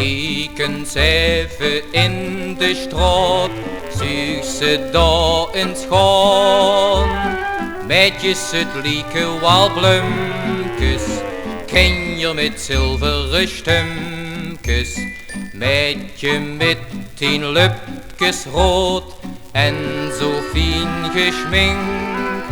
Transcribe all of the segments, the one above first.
Kijk eens even in de straat, zuig ze daar eens gaan. Maedjes het lieke wel bloemkes, ken je met zilveren stemkes. Maedje met 10 lipjes rood en zo fijn geschminkt.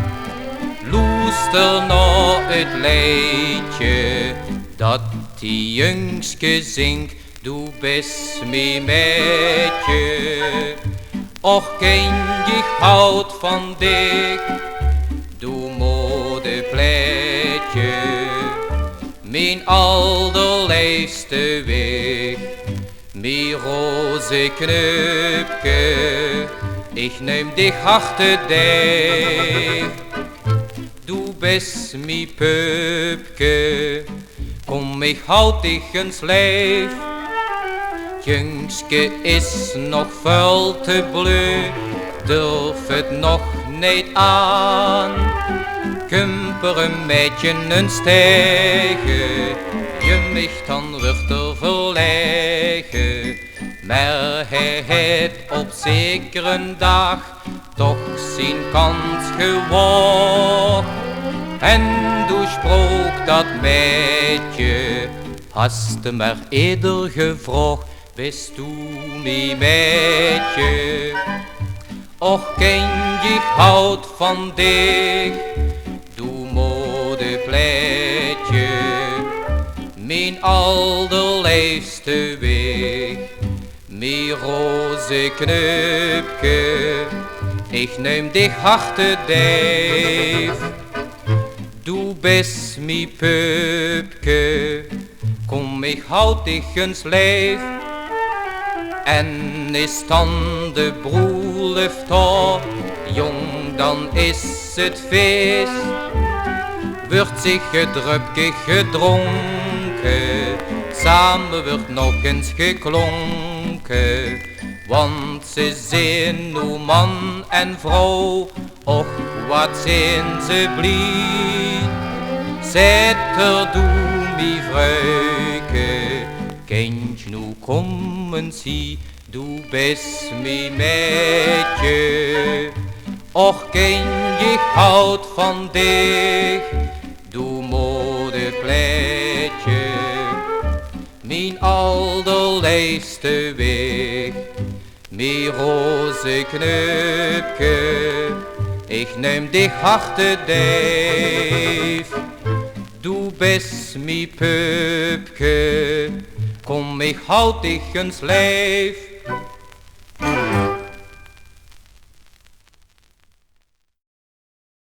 Luister naar het liedje dat die jongske zingt. Du bist mi Maedje, och ken ik houd van dich. Du modepleetje, mijn allerliefste weg. Mi roze knupke, ik neem dich achter dich. Du bist mi pupke, kom ik houd dich eens lijf. Jongske is nog veel te bleu, durf het nog niet aan. Kumperen Maedje een stijgen, je mich dan wordt er verlegen. Maar hij heeft op zekere dag toch zijn kans gewaagd. En toen sprak dat Maedje, hast de maar eerder gevraagd. Bist du mi Maedje, och ken ik houd van dich. Du modepleetje, mijn allerliefste weg. Mi roze knupke, ik neem dich achter dich. Du bist mi pupke, kom ik houd dich eens lijf. En is dan de bruiloft daar, jong dan is het feest. Wordt zich het drupje gedronken, samen wordt nog eens geklonken. Want ze zijn nu man en vrouw, och wat zijn ze blij. Zet er doe mi vrouwke, kind nu komen zie, du bist mi Maedje. Och ken ik houd van dich, du modepleetje, mijn allerliefste weg. Mi roze knupke, ik neem dich achter dich. Du bist mi pupke, kom ik houd dich eens lijf.